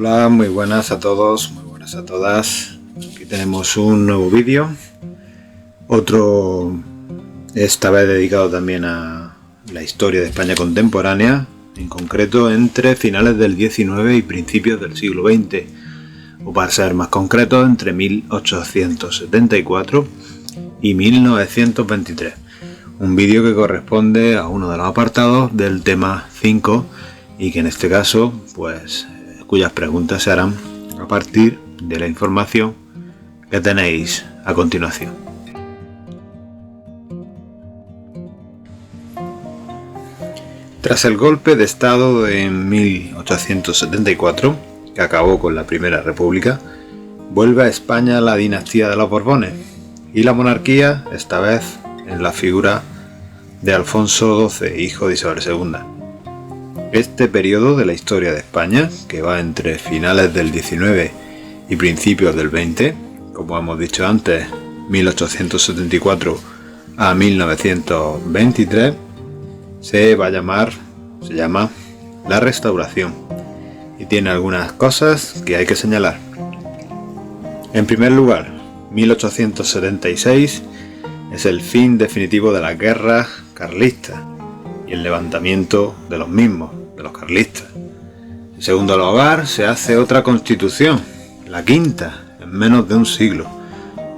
Hola, muy buenas a todos, muy buenas a todas. Aquí tenemos un nuevo vídeo, otro esta vez dedicado también a la historia de España contemporánea, en concreto entre finales del XIX y principios del siglo XX, o para ser más concreto, entre 1874 y 1923. Un vídeo que corresponde a uno de los apartados del tema 5 y que en este caso, pues, cuyas preguntas se harán a partir de la información que tenéis a continuación. Tras el golpe de Estado en 1874, que acabó con la Primera República, vuelve a España la dinastía de los Borbones y la monarquía, esta vez en la figura de Alfonso XII, hijo de Isabel II. Este periodo de la historia de España, que va entre finales del XIX y principios del XX, como hemos dicho antes, 1874 a 1923, se llama la Restauración y tiene algunas cosas que hay que señalar. En primer lugar, 1876 es el fin definitivo de la guerra carlista y el levantamiento de los mismos, de los carlistas. En segundo lugar, se hace otra constitución, la quinta, en menos de un siglo,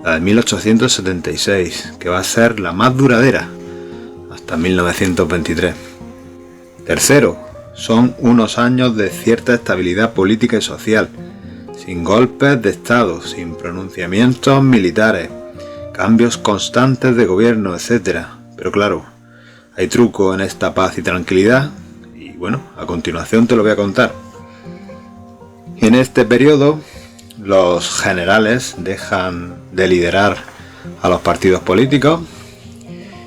la de 1876, que va a ser la más duradera, hasta 1923. Tercero, son unos años de cierta estabilidad política y social, sin golpes de Estado, sin pronunciamientos militares, cambios constantes de gobierno, etc. Pero claro, hay truco en esta paz y tranquilidad, y bueno, a continuación te lo voy a contar. En este periodo, los generales dejan de liderar a los partidos políticos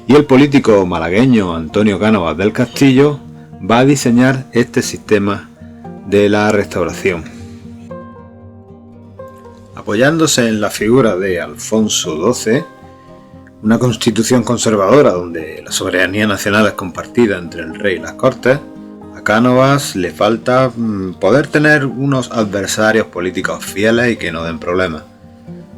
y el político malagueño Antonio Cánovas del Castillo va a diseñar este sistema de la Restauración. Apoyándose en la figura de Alfonso XII, una constitución conservadora donde la soberanía nacional es compartida entre el rey y las cortes, a Cánovas le falta poder tener unos adversarios políticos fieles y que no den problemas.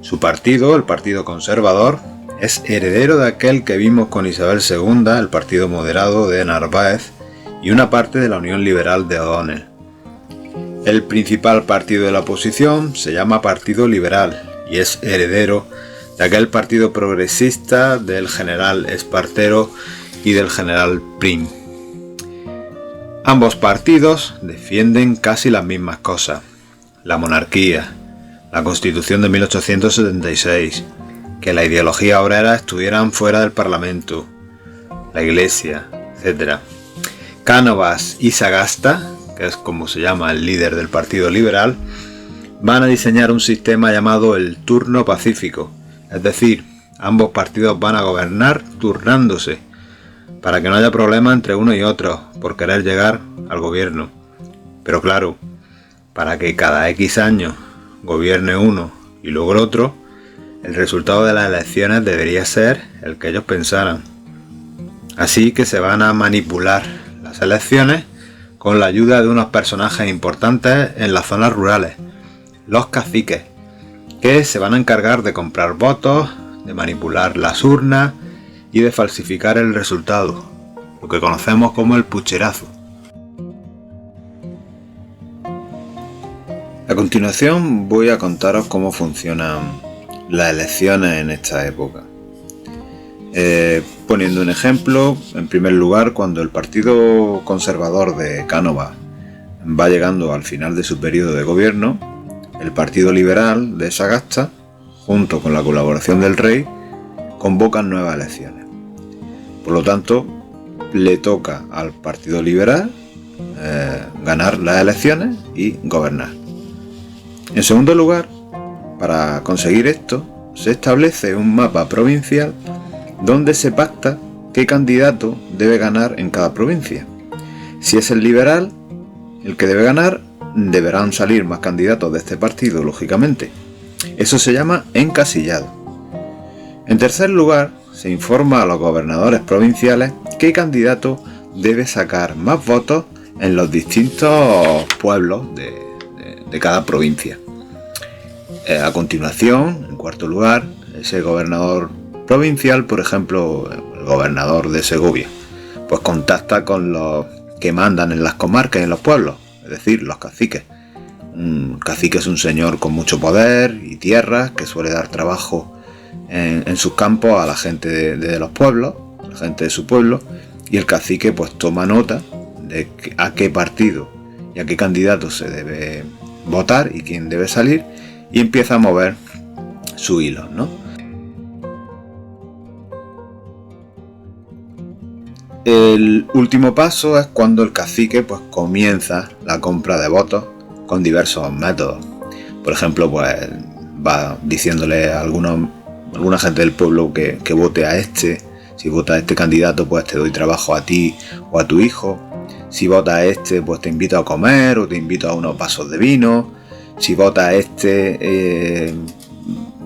Su partido, el Partido Conservador, es heredero de aquel que vimos con Isabel II, el Partido Moderado de Narváez y una parte de la Unión Liberal de O'Donnell. El principal partido de la oposición se llama Partido Liberal y es heredero de aquel partido progresista del general Espartero y del general Prim. Ambos partidos defienden casi las mismas cosas: la monarquía, la Constitución de 1876, que la ideología obrera estuvieran fuera del Parlamento, la Iglesia, etc. Cánovas y Sagasta, que es como se llama el líder del Partido Liberal, van a diseñar un sistema llamado el turno pacífico, es decir, ambos partidos van a gobernar turnándose, para que no haya problema entre uno y otro por querer llegar al gobierno. Pero claro, para que cada X años gobierne uno y luego el otro, el resultado de las elecciones debería ser el que ellos pensaran. Así que se van a manipular las elecciones con la ayuda de unos personajes importantes en las zonas rurales, los caciques, que se van a encargar de comprar votos, de manipular las urnas y de falsificar el resultado, lo que conocemos como el pucherazo. A continuación voy a contaros cómo funcionan las elecciones en esta época. Poniendo un ejemplo, en primer lugar, cuando el Partido Conservador de Cánovas va llegando al final de su periodo de gobierno, el Partido Liberal de Sagasta, junto con la colaboración del rey, convocan nuevas elecciones. Por lo tanto, le toca al Partido Liberal ganar las elecciones y gobernar. En segundo lugar, para conseguir esto, se establece un mapa provincial donde se pacta qué candidato debe ganar en cada provincia. Si es el liberal el que debe ganar, deberán salir más candidatos de este partido, lógicamente. Eso se llama encasillado. En tercer lugar, se informa a los gobernadores provinciales qué candidato debe sacar más votos en los distintos pueblos de cada provincia. A continuación, en cuarto lugar, ese gobernador provincial, por ejemplo, el gobernador de Segovia, pues contacta con los que mandan en las comarcas y en los pueblos, es decir, los caciques. Un cacique es un señor con mucho poder y tierras que suele dar trabajo en sus campos a la gente de los pueblos, a la gente de su pueblo, y el cacique pues toma nota de a qué partido y a qué candidato se debe votar y quién debe salir, y empieza a mover su hilo, ¿no? El último paso es cuando el cacique pues comienza la compra de votos con diversos métodos. Por ejemplo, pues va diciéndole a alguna gente del pueblo que vote a este. Si vota a este candidato, pues te doy trabajo a ti o a tu hijo. Si vota a este, pues te invito a comer o te invito a unos vasos de vino. Si vota a este,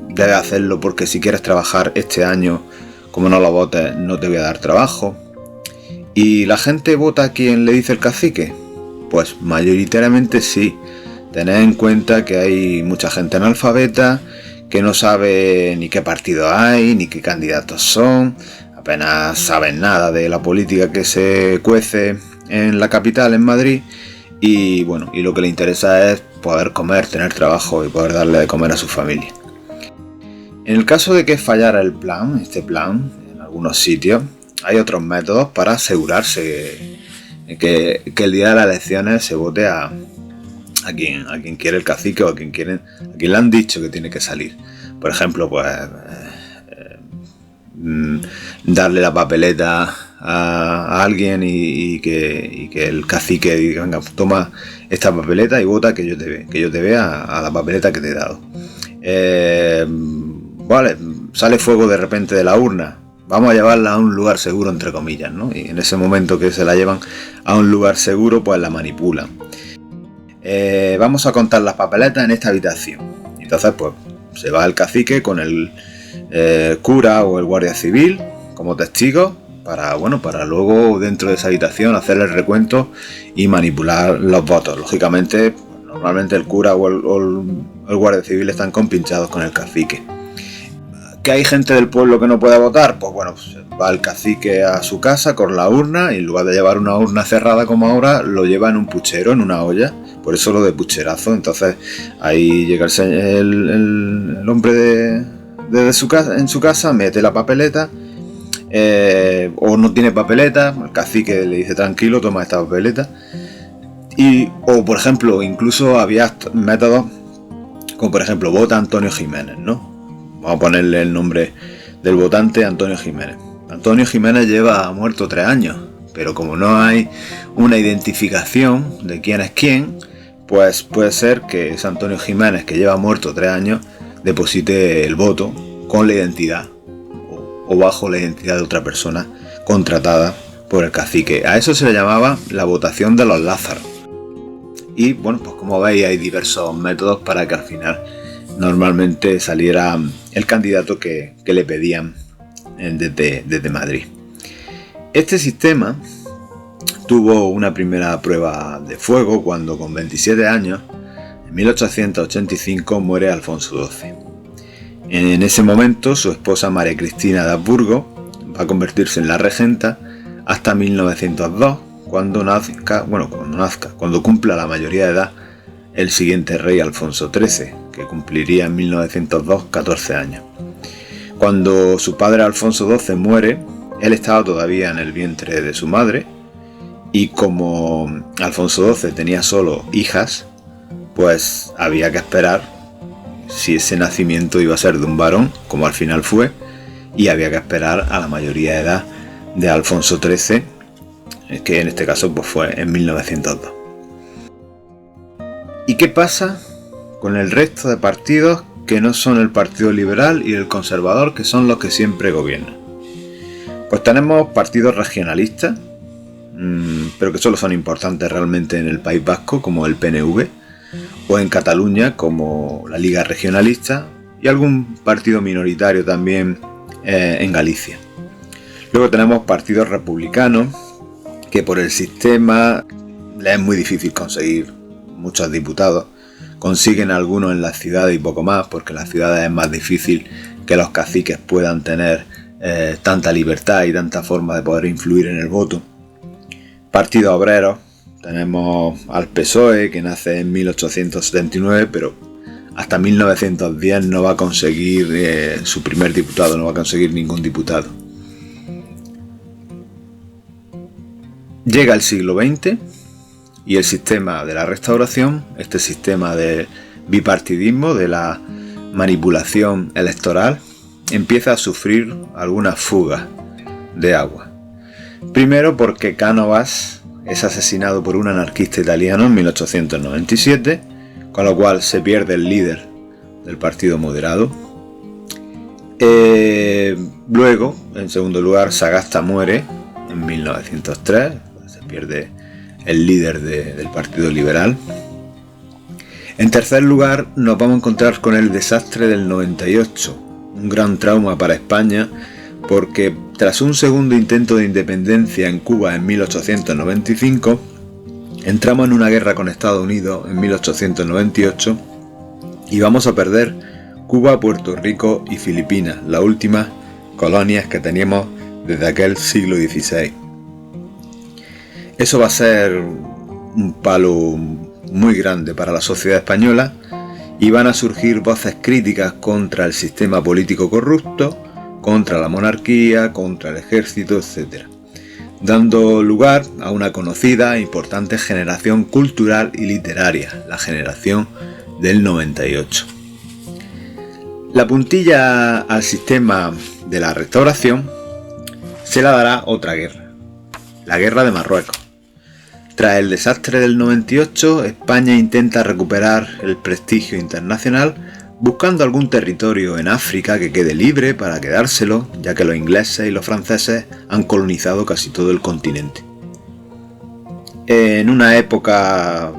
debes hacerlo porque si quieres trabajar este año, como no lo votes, no te voy a dar trabajo. ¿Y la gente vota a quien le dice el cacique? Pues mayoritariamente sí. Tened en cuenta que hay mucha gente analfabeta que no sabe ni qué partido hay, ni qué candidatos son, apenas saben nada de la política que se cuece en la capital, en Madrid, y bueno, y lo que le interesa es poder comer, tener trabajo y poder darle de comer a su familia. En el caso de que fallara este plan, en algunos sitios, hay otros métodos para asegurarse que el día de las elecciones se vote a quien quiere el cacique o a quien le han dicho que tiene que salir. Por ejemplo, pues darle la papeleta a alguien y que el cacique diga, venga, toma esta papeleta y vota que yo te vea a la papeleta que te he dado. Vale, sale fuego de repente de la urna, vamos a llevarla a un lugar seguro, entre comillas, ¿no? Y en ese momento que se la llevan a un lugar seguro, pues la manipulan. Vamos a contar las papeletas en esta habitación. Entonces, pues se va el cacique con el cura o el guardia civil como testigos para luego dentro de esa habitación hacer el recuento y manipular los votos. Lógicamente, normalmente el cura o el guardia civil están compinchados con el cacique. ¿Que hay gente del pueblo que no puede votar? Pues bueno, pues va el cacique a su casa con la urna y en lugar de llevar una urna cerrada como ahora, lo lleva en un puchero, en una olla. Por eso lo de pucherazo. Entonces ahí llega el hombre en su casa, mete la papeleta, o no tiene papeleta, el cacique le dice tranquilo, toma esta papeleta. O por ejemplo, incluso había métodos como por ejemplo vota Antonio Jiménez, ¿no? Vamos a ponerle el nombre del votante, Antonio Jiménez. Antonio Jiménez lleva muerto 3 años, pero como no hay una identificación de quién es quién, pues puede ser que ese Antonio Jiménez, que lleva muerto 3 años, deposite el voto con la identidad o bajo la identidad de otra persona contratada por el cacique. A eso se le llamaba la votación de los Lázaros. Y bueno, pues como veis hay diversos métodos para que al final normalmente saliera el candidato que le pedían desde Madrid. Este sistema tuvo una primera prueba de fuego cuando con 27 años, en 1885, muere Alfonso XII. En ese momento su esposa María Cristina de Habsburgo va a convertirse en la regenta hasta 1902, cuando cumpla la mayoría de edad el siguiente rey Alfonso XIII, que cumpliría en 1902 14 años. Cuando su padre Alfonso XII muere, él estaba todavía en el vientre de su madre, y como Alfonso XII tenía solo hijas, pues había que esperar si ese nacimiento iba a ser de un varón, como al final fue, y había que esperar a la mayoría de edad de Alfonso XIII, que en este caso pues fue en 1902. ¿Y qué pasa con el resto de partidos que no son el Partido Liberal y el Conservador, que son los que siempre gobiernan? Pues tenemos partidos regionalistas, pero que solo son importantes realmente en el País Vasco, como el PNV, o en Cataluña, como la Liga Regionalista, y algún partido minoritario también en Galicia. Luego tenemos partidos republicanos, que por el sistema les es muy difícil conseguir muchos diputados, Consiguen algunos en las ciudades y poco más, porque en las ciudades es más difícil que los caciques puedan tener tanta libertad y tanta forma de poder influir en el voto. Partido obrero, tenemos al PSOE, que nace en 1879, pero hasta 1910 no va a conseguir su primer diputado, no va a conseguir ningún diputado. Llega el siglo XX y el sistema de la Restauración, este sistema de bipartidismo, de la manipulación electoral, empieza a sufrir algunas fugas de agua. Primero porque Cánovas es asesinado por un anarquista italiano en 1897, con lo cual se pierde el líder del Partido Moderado. Luego, en segundo lugar, Sagasta muere en 1903, se pierde el líder del Partido Liberal. En tercer lugar, nos vamos a encontrar con el desastre del 98, un gran trauma para España, porque tras un segundo intento de independencia en Cuba en 1895, entramos en una guerra con Estados Unidos en 1898 y vamos a perder Cuba, Puerto Rico y Filipinas, las últimas colonias que teníamos desde aquel siglo XVI. Eso va a ser un palo muy grande para la sociedad española y van a surgir voces críticas contra el sistema político corrupto, contra la monarquía, contra el ejército, etc., dando lugar a una conocida e importante generación cultural y literaria, la generación del 98. La puntilla al sistema de la Restauración se la dará otra guerra, la Guerra de Marruecos. Tras el desastre del 98, España intenta recuperar el prestigio internacional buscando algún territorio en África que quede libre para quedárselo, ya que los ingleses y los franceses han colonizado casi todo el continente. En una época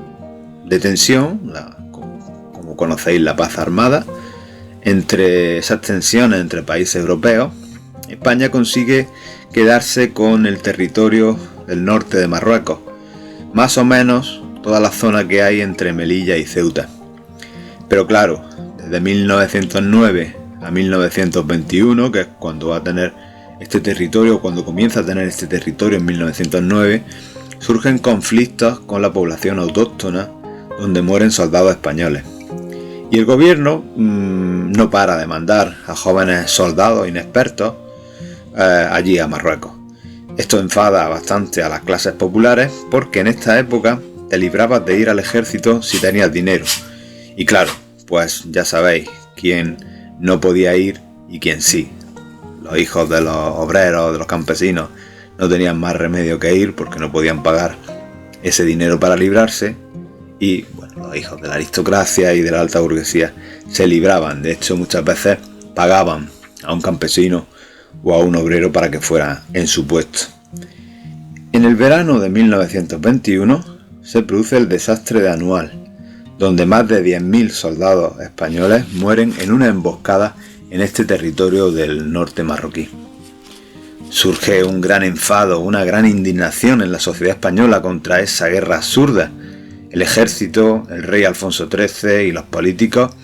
de tensión, como conocéis, la paz armada, entre esas tensiones entre países europeos, España consigue quedarse con el territorio del norte de Marruecos, más o menos toda la zona que hay entre Melilla y Ceuta. Pero claro, desde 1909 a 1921, que es cuando va a tener este territorio, cuando comienza a tener este territorio en 1909, surgen conflictos con la población autóctona, donde mueren soldados españoles. Y el gobierno no para de mandar a jóvenes soldados inexpertos allí a Marruecos. Esto enfada bastante a las clases populares porque en esta época te librabas de ir al ejército si tenías dinero. Y claro, pues ya sabéis quién no podía ir y quién sí. Los hijos de los obreros, de los campesinos, no tenían más remedio que ir porque no podían pagar ese dinero para librarse. Y bueno, los hijos de la aristocracia y de la alta burguesía se libraban. De hecho, muchas veces pagaban a un campesino o a un obrero para que fuera en su puesto. En el verano de 1921 se produce el desastre de Anual, donde más de 10.000 soldados españoles mueren en una emboscada en este territorio del norte marroquí. Surge un gran enfado, una gran indignación en la sociedad española contra esa guerra absurda. El ejército, el rey Alfonso XIII y los políticos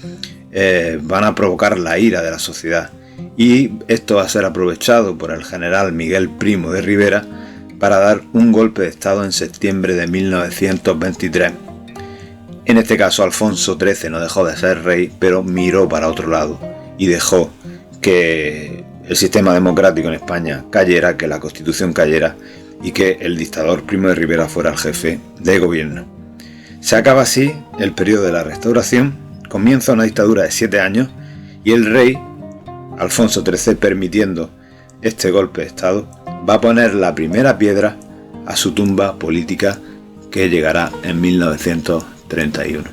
van a provocar la ira de la sociedad. Y esto va a ser aprovechado por el general Miguel Primo de Rivera para dar un golpe de estado en septiembre de 1923. En este caso Alfonso XIII no dejó de ser rey, pero miró para otro lado y dejó que el sistema democrático en España cayera, que la Constitución cayera y que el dictador Primo de Rivera fuera el jefe de gobierno. Se acaba así el periodo de la Restauración, comienza una dictadura de 7 años y el rey Alfonso XIII, permitiendo este golpe de estado, va a poner la primera piedra a su tumba política que llegará en 1931.